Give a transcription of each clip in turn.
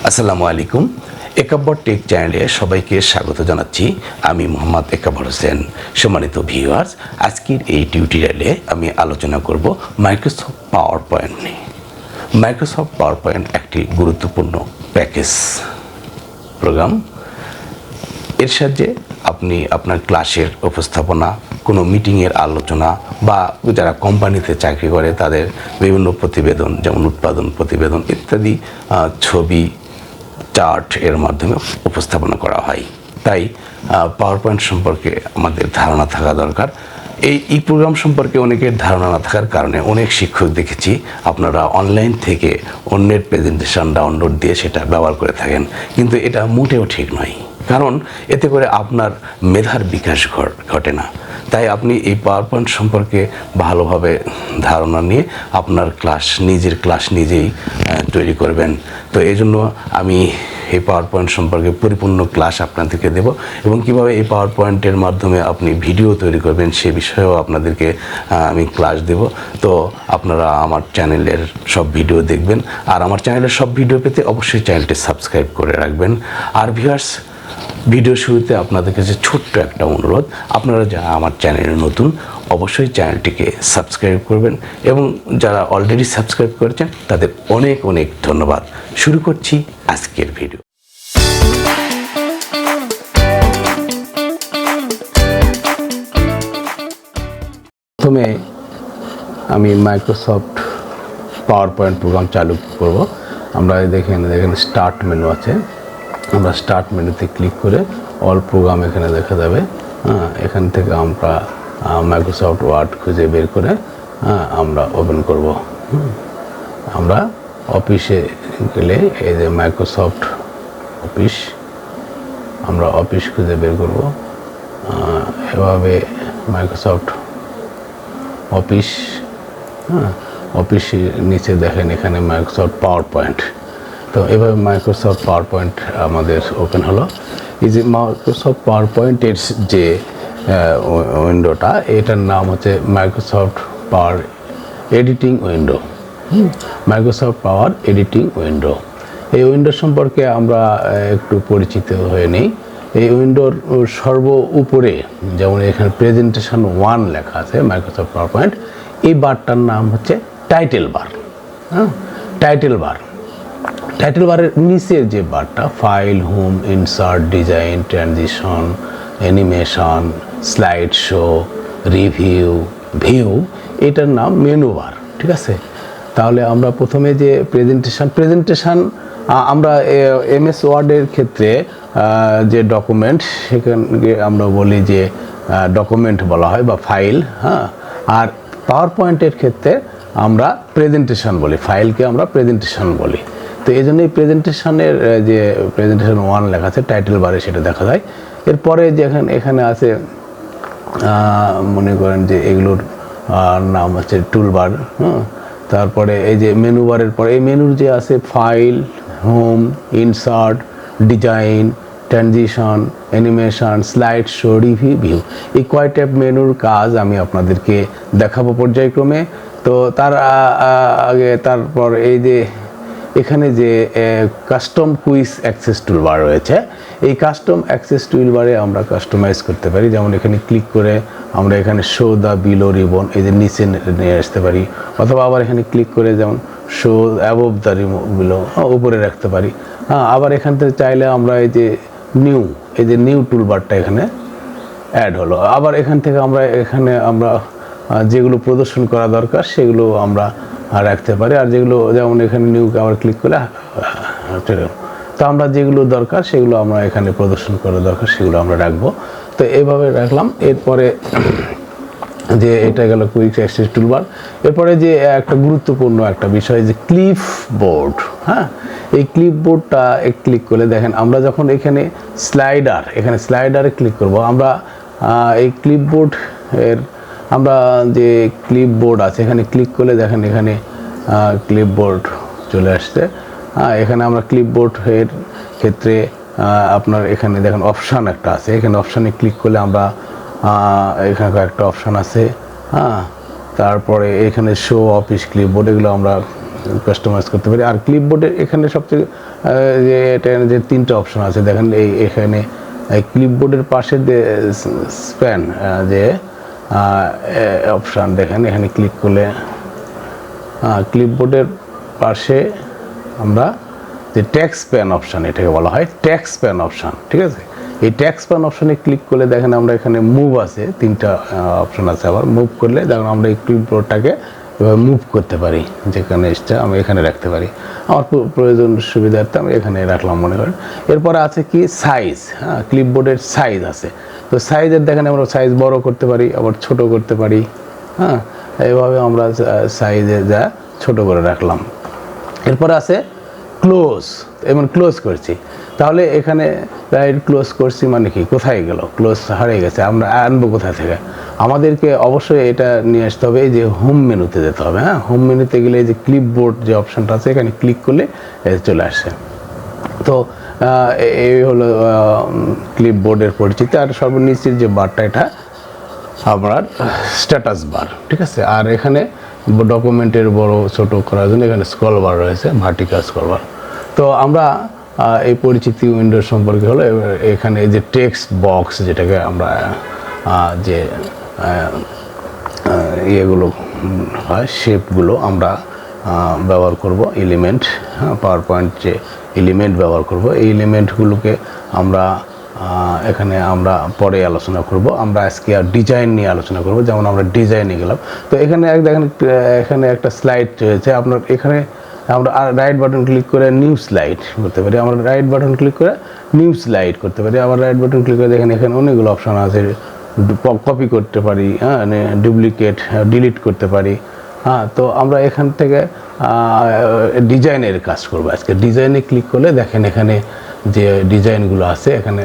আসসালামু আলাইকুম। একাব্বর টেক চ্যানেলে সবাইকে স্বাগত জানাচ্ছি। আমি মোহাম্মদ একাব্বর হোসেন। সম্মানিত ভিউয়ার্স, আজকের এই টিউটোরিয়ালে আমি আলোচনা করব মাইক্রোসফট পাওয়ার পয়েন্ট নিয়ে। মাইক্রোসফট পাওয়ার পয়েন্ট একটি গুরুত্বপূর্ণ প্যাকেজ প্রোগ্রাম। এর সাহায্যে আপনি আপনার ক্লাসের উপস্থাপনা, কোনো মিটিংয়ের আলোচনা বা যারা কোম্পানিতে চাকরি করে তাদের বিভিন্ন প্রতিবেদন, যেমন উৎপাদন প্রতিবেদন ইত্যাদি ছবি, চার্ট এর মাধ্যমে উপস্থাপনা করা হয়। তাই পাওয়ার পয়েন্ট সম্পর্কে আমাদের ধারণা থাকা দরকার। এই প্রোগ্রাম সম্পর্কে অনেকের ধারণা না থাকার কারণে অনেক শিক্ষক দেখেছি আপনারা অনলাইন থেকে অন্যের প্রেজেন্টেশন ডাউনলোড দিয়ে সেটা ব্যবহার করে থাকেন, কিন্তু এটা মোটেও ঠিক নয়। কারণ এতে করে আপনার মেধার বিকাশ ঘটে না। তাই আপনি এই পাওয়ার পয়েন্ট সম্পর্কে ভালোভাবে ধারণা নিয়ে আপনার নিজের ক্লাস নিজেই তৈরি করবেন। তো এই জন্য আমি এই পাওয়ার পয়েন্ট সম্পর্কে পরিপূর্ণ ক্লাস আপনাদেরকে দেব এবং কিভাবে এই পাওয়ার পয়েন্টের মাধ্যমে আপনি ভিডিও তৈরি করবেন সে বিষয়েও আপনাদেরকে আমি ক্লাস দেব। তো আপনারা আমার চ্যানেলের সব ভিডিও দেখবেন, আর আমার চ্যানেলের সব ভিডিও পেতে অবশ্যই চ্যানেলটি সাবস্ক্রাইব করে রাখবেন। আর ভিউয়ার্স, ভিডিও শুরুতে আপনাদের কাছে ছোট্ট একটা অনুরোধ, আপনারা যারা আমার চ্যানেলে নতুন অবশ্যই চ্যানেলটিকে সাবস্ক্রাইব করবেন এবং যারা অলরেডি সাবস্ক্রাইব করেছেন তাদের অনেক অনেক ধন্যবাদ। শুরু করছি আজকের ভিডিও। প্রথমে আমি মাইক্রোসফট পাওয়ার পয়েন্ট প্রোগ্রাম চালু করব। আমরা দেখেন স্টার্ট মেনু আছে, আমরা স্টার্ট মেনুতে ক্লিক করে অল প্রোগ্রাম এখানে দেখা যাবে। এখান থেকে আমরা মাইক্রোসফট ওয়ার্ড খুঁজে বের করে আমরা ওপেন করব। আমরা অফিসে গেলে এই যে মাইক্রোসফট অফিস, আমরা অফিস খুঁজে বের করব। এভাবে মাইক্রোসফট অফিস, অফিসের নিচে দেখেন এখানে মাইক্রোসফট পাওয়ার পয়েন্ট। তো এভাবে মাইক্রোসফট পাওয়ার পয়েন্ট আমাদের ওপেন হলো। এই যে মাইক্রোসফট পাওয়ার পয়েন্টের যে উইন্ডোটা, এটার নাম হচ্ছে মাইক্রোসফট পাওয়ার এডিটিং উইন্ডো। মাইক্রোসফট পাওয়ার এডিটিং উইন্ডো, এই উইন্ডো সম্পর্কে আমরা একটু পরিচিত হয়ে নিই। এই উইন্ডোর সর্ব উপরে যেমন এখানে প্রেজেন্টেশন 1 লেখা আছে মাইক্রোসফট পাওয়ার পয়েন্ট, এই বারটার নাম হচ্ছে title bar. Title bar, title বারের নিচের যে বারটা file, home, insert, design, transition, animation, slide show, review, view, এটার নাম মেনু বার। ঠিক আছে, তাহলে আমরা প্রথমে যে প্রেজেন্টেশন আমরা এমএস ওয়ার্ডের ক্ষেত্রে যে ডকুমেন্ট, সেখানে আমরা বলি যে ডকুমেন্ট বলা হয় বা ফাইল। আর পাওয়ার পয়েন্টের ক্ষেত্রে আমরা প্রেজেন্টেশন বলি, ফাইলকে আমরা প্রেজেন্টেশন বলি। তো এই জন্যই প্রেজেন্টেশনের যে প্রেজেন্টেশন 1 লেখা আছে টাইটেল বারে সেটা দেখা যায়। এরপরে যেখানে এখানে আছে মনে করেন যে এগুলোর নাম হচ্ছে টুলবার। তারপরে এই যে মেনু বারের পরে এই মেনুর যে আছে file, home, insert, design, transition, animation, slide show, review, view, এই কয়টা মেনুর কাজ আমি আপনাদেরকে দেখাবো পর্যায়ক্রমে। তো তার আগে তারপর এই যে এখানে যে কাস্টম কুইজ অ্যাক্সেস টুলবার রয়েছে, এই কাস্টম অ্যাক্সেস টুলবারে আমরা কাস্টমাইজ করতে পারি। যেমন এখানে ক্লিক করে আমরা এখানে শো দ্য বিলো রিবন, এই যে নিচে নিয়ে আসতে পারি, অথবা আবার এখানে ক্লিক করে যেমন শো অ্যাবভ দ্য বিলো উপরে রাখতে পারি। আবার এখান থেকে চাইলে আমরা এই যে নিউ টুলবারটা এখানে অ্যাড হলো। আবার এখান থেকে আমরা যেগুলো প্রদর্শন করা দরকার সেগুলো আমরা রাখতে পারি, আর যেগুলো যেমন এখানে নিউ আবার ক্লিক করে তো আমরা যেগুলো দরকার সেগুলো আমরা এখানে প্রদর্শন করা দরকার সেগুলো আমরা রাখবো। তো এইভাবে রাখলাম। এরপরে যে এটা গেল কুইক অ্যাক্সেস টুলবার। এরপরে যে একটা গুরুত্বপূর্ণ একটা বিষয় যে ক্লিপ বোর্ড। এই ক্লিপ বোর্ডটা ক্লিক করলে দেখেন আমরা যখন এখানে স্লাইডারে ক্লিক করব, আমরা এই ক্লিপ বোর্ড এর আমরা যে ক্লিপ বোর্ড আছে এখানে ক্লিক করলে দেখেন এখানে ক্লিপ বোর্ড চলে আসছে। এখানে আমরা ক্লিপ বোর্ডের ক্ষেত্রে আপনার এখানে দেখেন অপশান একটা আছে, এখানে অপশানে ক্লিক করলে আমরা এখানে একটা অপশান আছে। তারপরে এখানে শো অফিস ক্লিপবোর্ড, এগুলো আমরা কাস্টমাইজ করতে পারি। আর ক্লিপবোর্ডের এখানে সবচেয়ে যে এটা যে 3টা অপশন আছে দেখেন, এখানে ক্লিপবোর্ডের পাশে যে স্প্যান যে অপশান দেখেন, এখানে ক্লিক করলে ক্লিপবোর্ডের পাশে আমরা যে ট্যাক্স প্যান অপশান, এটাকে বলা হয় ট্যাক্স প্যান অপশান, ঠিক আছে। এই ট্যাক্স প্যান অপশানে ক্লিক করলে দেখেন আমরা এখানে মুভ আছে, 3টা অপশান আছে। আবার মুভ করলে দেখুন আমরা এই ক্লিপবোর্ডটাকে এভাবে মুভ করতে পারি, যেখানে এসটা আমি এখানে রাখতে পারি। আমার প্রয়োজন সুবিধার্থে আমি এখানে রাখলাম মনে করেন। এরপরে আছে কি সাইজ, হ্যাঁ, ক্লিপবোর্ডের সাইজ আছে। তো সাইজের দেখেন আমরা সাইজ বড় করতে পারি, আবার ছোট করতে পারি, হ্যাঁ, এইভাবে আমরা সাইজে যা ছোট করে রাখলাম। এরপরে আছে ক্লোজ, এবং ক্লোজ করছি, তাহলে এখানে রাইট ক্লোজ করছি মানে কি, কোথায় গেল, ক্লোজ হারিয়ে গেছে, আমরা আনবো কোথা থেকে? আমাদেরকে অবশ্যই এটা নিয়ে আসতে হবে, এই যে হোম মেনুতে যেতে হবে। হ্যাঁ, হোম মেনুতে গেলে এই যে ক্লিপবোর্ড যে অপশানটা আছে এখানে ক্লিক করলে চলে আসছে। তো এই হলো ক্লিপবোর্ডের পরিচিতি। আর সর্বনিচের যে বারটা এটা আপনার স্ট্যাটাস বার, ঠিক আছে। আর এখানে ডকুমেন্টের বড় ছোট করার জন্য এখানে স্ক্রল বার রয়েছে, ভার্টিক্যাল স্ক্রল বার। তো আমরা এই পরিচিতি উইন্ডো সম্পর্কে হলো। এখানে এই যে টেক্সট বক্স, যেটাকে আমরা যে ইয়েগুলো হয় শেপগুলো আমরা ব্যবহার করব, এলিমেন্ট, পাওয়ার পয়েন্ট যে এলিমেন্ট ব্যবহার করব, এই এলিমেন্টগুলোকে আমরা এখানে আমরা পরে আলোচনা করব। আমরা আজকে আর ডিজাইন নিয়ে আলোচনা করব, যেমন আমরা ডিজাইনে গেলাম। তো এখানে দেখেন এখানে একটা স্লাইড রয়েছে, আপনার এখানে আমরা রাইট বাটন ক্লিক করে নিউ স্লাইড করতে পারি, আমরা রাইট বাটন ক্লিক করে নিউ স্লাইড করতে পারি, আবার রাইট বাটন ক্লিক করে দেখেন এখানে অনেকগুলো অপশন আছে, কপি করতে পারি, হ্যাঁ, ডুপ্লিকেট ডিলিট করতে পারি। হ্যাঁ, তো আমরা এখান থেকে ডিজাইনের কাজ করব আজকে। ডিজাইনে ক্লিক করলে দেখেন এখানে যে ডিজাইনগুলো আছে, এখানে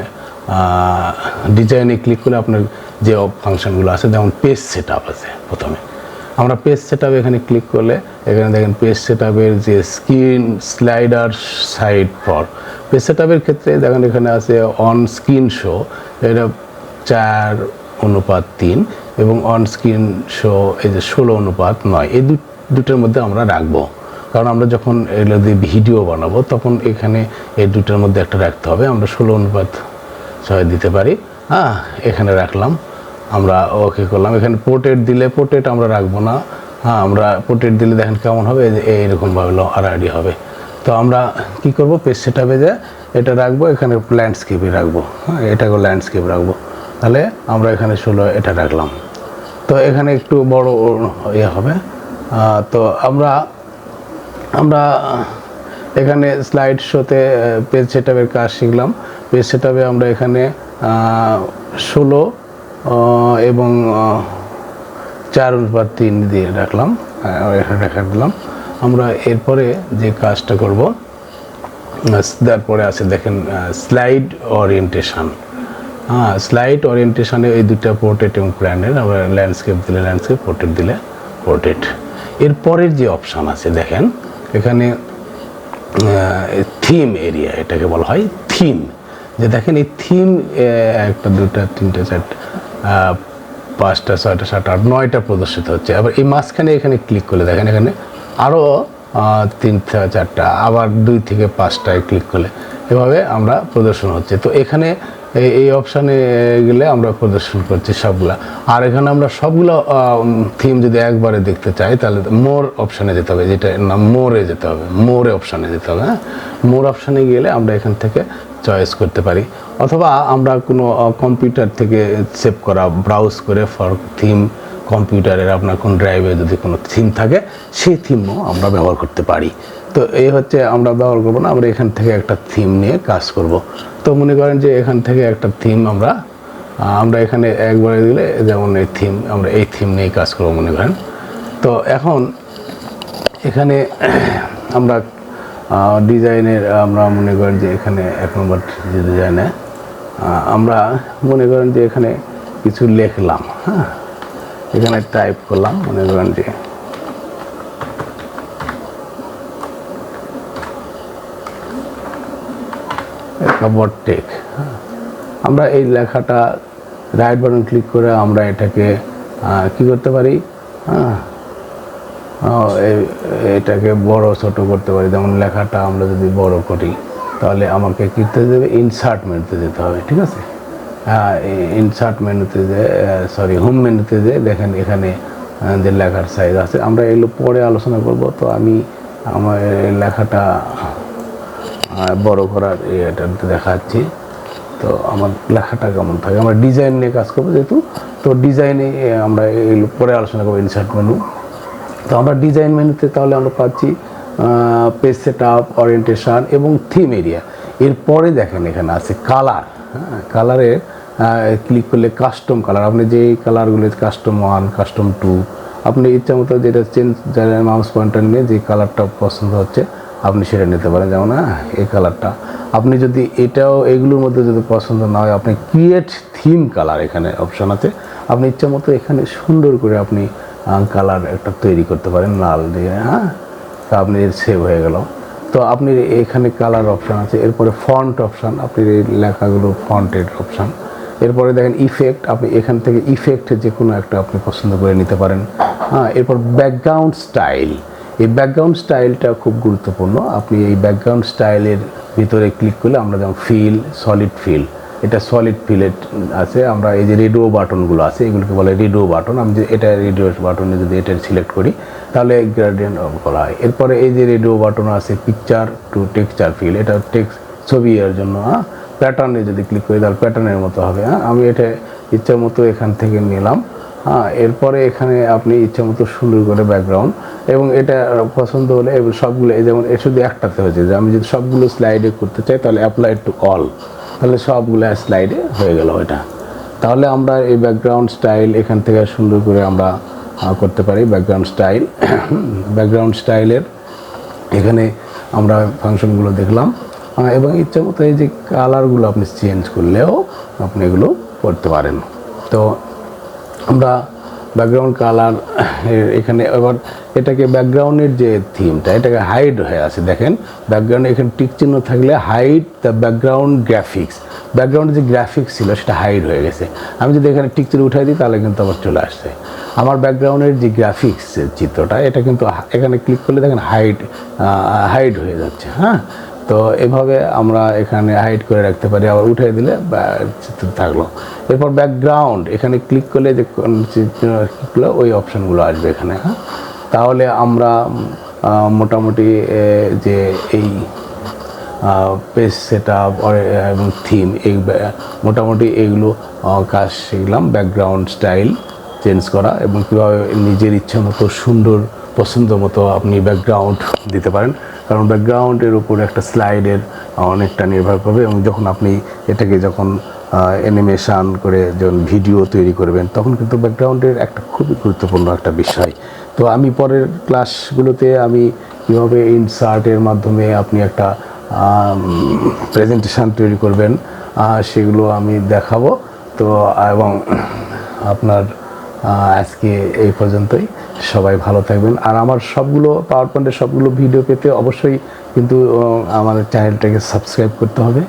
ডিজাইনে ক্লিক করলে আপনার যে ফাংশনগুলো আছে, যেমন পেজ সেট আপ আছে। প্রথমে আমরা পেজ সেট আপ এখানে ক্লিক করলে এখানে দেখেন পেজ সেট আপের যে screen slider side for, page set আপের ক্ষেত্রে দেখেন এখানে আছে অন স্ক্রিন শো, এটা 4:3 এবং অন স্ক্রিন শো এই যে 16:9, এই দুটোর মধ্যে আমরা রাখবো। কারণ আমরা যখন এগুলো দিয়ে ভিডিও বানাবো তখন এখানে এই দুটোর মধ্যে একটা রাখতে হবে। আমরা 16:6 দিতে পারি, হ্যাঁ, এখানে রাখলাম, আমরা ওকে করলাম। এখানে পোর্ট্রেট দিলে পোর্ট্রেট আমরা রাখবো না, হ্যাঁ, আমরা পোর্ট্রেট দিলে দেখেন কেমন হবে, এইরকমভাবে আড়াআড়ি হবে। তো আমরা কি করব, পেজ সেট আপে যে এটা রাখবো, এখানে ল্যান্ডস্কেপে রাখবো, হ্যাঁ, এটাকে ল্যান্ডস্কেপ রাখবো। তাহলে আমরা এখানে 16 এটা রাখলাম। তো এখানে একটু বড় ইয়ে হবে। তো আমরা এখানে স্লাইড শোতে পেজ সেট আপের কাজ শিখলাম। পেজ সেট আপে আমরা এখানে 16 এবং 4:3 দিয়ে রাখলাম, এখানে রেখে দিলাম। আমরা এরপরে যে কাজটা করব, তারপরে আছে দেখেন স্লাইড ওরিয়েন্টেশন। হ্যাঁ, স্লাইড ওরিয়েন্টেশনে এই দুটা পোর্ট্রেট এবং প্ল্যানের, আমরা ল্যান্ডস্কেপ দিলে ল্যান্ডস্কেপ, পোর্ট্রেট দিলে পোর্ট্রেট। এরপরের যে অপশান আছে দেখেন এখানে থিম এরিয়া, এটাকে বলা হয় থিম। যে দেখেন এই থিম 1, 2, 3, 4, 5, 6, 7, 8, 9টা প্রদর্শিত হচ্ছে। আবার এই মাঝখানে এখানে ক্লিক করলে দেখেন এখানে আরও 3, 4টা, আবার 2 থেকে 5টায় ক্লিক করলে এভাবে আমরা প্রদর্শন হচ্ছে। তো এখানে এই অপশানে গেলে আমরা প্রদর্শন করছি সবগুলা। আর এখানে আমরা সবগুলো থিম যদি একবারে দেখতে চাই তাহলে মোর অপশানে যেতে হবে, যেটা নাম মোরে যেতে হবে, মোরে অপশানে যেতে হবে। হ্যাঁ, মোর অপশানে গেলে আমরা এখান থেকে চয়েস করতে পারি, অথবা আমরা কোনো কম্পিউটার থেকে সেভ করা ব্রাউজ করে ফর থিম, কম্পিউটারের আপনার কোন ড্রাইভে যদি কোনো থিম থাকে সেই থিমও আমরা ব্যবহার করতে পারি। তো এই হচ্ছে আমরা ব্যবহার করবো না, আমরা এখান থেকে একটা থিম নিয়ে কাজ করব। তো মনে করেন যে এখান থেকে একটা থিম আমরা এখানে একবারে দিলে, যেমন এই থিম, আমরা এই থিম নিয়ে কাজ করবো মনে করেন। তো এখন এখানে আমরা ডিজাইনের আমরা মনে করেন যে এখানে 1 নম্বর যে ডিজাইনে আমরা মনে করেন যে এখানে কিছু লিখলাম, হ্যাঁ, এখানে টাইপ করলাম, মনে করেন যে কাভার টেক। আমরা এই লেখাটা রাইট বাটন ক্লিক করে আমরা এটাকে কি করতে পারি, এটাকে বড় ছোট করতে পারি। যেমন লেখাটা আমরা যদি বড় করি তাহলে আমাকে কী করতে দেবে, ইনসার্ট মেনুতে যেতে হবে, ঠিক আছে। ইনসার্ট মেনুতে যে হোম মেনুতে যে দেখেন এখানে যে লেখার সাইজ আছে, আমরা এগুলো পরে আলোচনা করব। তো আমি আমার লেখাটা বড় করার এটাতে দেখাচ্ছি। তো আমার লেখাটা কেমন থাকে, আমরা ডিজাইন নিয়ে কাজ করবো যেহেতু, তো ডিজাইনে আমরা এগুলো পরে আলোচনা করবো। ইনসার্ট মেনু, তো আমরা ডিজাইন মেনুতে তাহলে আমরা পাচ্ছি পেজ সেট আপ, ওরিয়েন্টেশন এবং থিম এরিয়া। এরপরে দেখেন এখানে আছে কালার। কালারে ক্লিক করলে কাস্টম কালার, আপনি যে কালারগুলো কাস্টম 1, কাস্টম 2, আপনি ইচ্ছা মতো যেটা চেঞ্জ, যারা মাউস পয়েন্টার নিয়ে যে কালারটা পছন্দ হচ্ছে আপনি সেটা নিতে পারেন। যেমন এই কালারটা আপনি যদি এটাও এগুলোর মধ্যে যদি পছন্দ না হয়, আপনি ক্রিয়েট থিম কালার এখানে অপশান আছে, আপনি ইচ্ছা মতো এখানে সুন্দর করে আপনি কালার একটা তৈরি করতে পারেন লাল দিয়ে। আপনি সেভ হয়ে গেল। তো আপনি এখানে কালার অপশান আছে। এরপরে ফন্ট অপশান, আপনি এই লেখাগুলো ফন্টের অপশান। এরপরে দেখেন ইফেক্ট, আপনি এখান থেকে ইফেক্টের যে কোনো একটা আপনি পছন্দ করে নিতে পারেন। এরপর ব্যাকগ্রাউন্ড স্টাইল, এই ব্যাকগ্রাউন্ড স্টাইলটা খুব গুরুত্বপূর্ণ। আপনি এই ব্যাকগ্রাউন্ড স্টাইলের ভিতরে ক্লিক করলে আমরা যেমন ফিল, সলিড ফিল, এটা সলিড ফিলের আছে। আমরা এই যে রেডিও বাটনগুলো আছে এগুলোকে বলে রেডিও বাটন। আমি যে এটা রেডিও বাটনে যদি এটা সিলেক্ট করি তাহলে গ্রেডিয়েন্ট বলা হয়। এরপরে এই যে রেডিও বাটন আছে পিকচার টু টেক্সচার ফিল, এটা টেক্সট ছবি এর জন্য। প্যাটার্নে যদি ক্লিক করি তাহলে প্যাটার্নের মতো হবে। আমি এটা ইচ্ছা মতো এখান থেকে নিলাম। এরপরে এখানে আপনি ইচ্ছা মতো সুন্দর করে ব্যাকগ্রাউন্ড, এবং এটা পছন্দ হলে এবং সবগুলো, যেমন এর শুধু একটাতে হয়েছে যে আমি যদি সবগুলো স্লাইডে করতে চাই তাহলে অ্যাপ্লাই টু অল, তাহলে সবগুলো স্লাইডে হয়ে গেল এটা। তাহলে আমরা এই ব্যাকগ্রাউন্ড স্টাইল এখান থেকে সুন্দর করে আমরা করতে পারি। ব্যাকগ্রাউন্ড স্টাইল, ব্যাকগ্রাউন্ড স্টাইলের এখানে আমরা ফাংশনগুলো দেখলাম, এবং ইচ্ছা মতো এই যে কালারগুলো আপনি চেঞ্জ করলেও আপনি এগুলো করতে পারেন। তো আমরা ব্যাকগ্রাউন্ড কালার এখানে এবার এটাকে ব্যাকগ্রাউন্ডের যে থিমটা এটাকে হাইড হয়ে আছে, দেখেন ব্যাকগ্রাউন্ডে এখানে টিক চিহ্ন থাকলে হাইড দ্য ব্যাকগ্রাউন্ড গ্রাফিক্স, ব্যাকগ্রাউন্ডে যে গ্রাফিক্স ছিল সেটা হাইড হয়ে গেছে। আমি যদি এখানে টিক চিহ্ন উঠাই দিই তাহলে কিন্তু আবার চলে আসছে আমার ব্যাকগ্রাউন্ডের যে গ্রাফিক্স চিত্রটা, এটা কিন্তু এখানে ক্লিক করলে দেখেন হাইড হয়ে যাচ্ছে। তো এভাবে আমরা এখানে হাইড করে রাখতে পারি, আবার উঠিয়ে দিলে চিত্র থাকলো। এরপর ব্যাকগ্রাউন্ড এখানে ক্লিক করলে যে চিত্রগুলো ওই অপশানগুলো আসবে এখানে। তাহলে আমরা মোটামুটি যে এই পেজ সেট আপ এবং থিম এই মোটামুটি এইগুলো কাজ শিখলাম। ব্যাকগ্রাউন্ড স্টাইল চেঞ্জ করা এবং কীভাবে নিজের ইচ্ছা মতো সুন্দর পছন্দ মতো আপনি ব্যাকগ্রাউন্ড দিতে পারেন, কারণ ব্যাকগ্রাউন্ডের উপর একটা স্লাইডের অনেকটা নির্ভর করবে। এবং যখন আপনি এটাকে যখন অ্যানিমেশান করে যখন ভিডিও তৈরি করবেন তখন কিন্তু ব্যাকগ্রাউন্ডের একটা খুবই গুরুত্বপূর্ণ একটা বিষয়। তো আমি পরের ক্লাসগুলোতে আমি কীভাবে ইনসার্টের মাধ্যমে আপনি একটা প্রেজেন্টেশান তৈরি করবেন সেগুলো আমি দেখাবো। তো এবং আপনার আজকে এই পর্যন্তই, সবাই ভালো থাকবেন। আর আমার সবগুলো পাওয়ার পয়েন্টের সবগুলো ভিডিও পেতে অবশ্যই কিন্তু আমাদের চ্যানেলটাকে সাবস্ক্রাইব করতে হবে।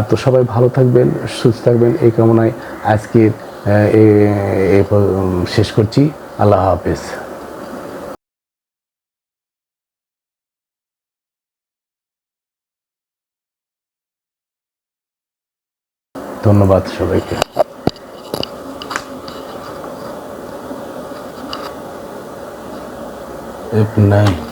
তো সবাই ভালো থাকবেন, সুস্থ থাকবেন এই কামনায় আজকে শেষ করছি। আল্লাহ হাফেজ। ধন্যবাদ সবাইকে। F9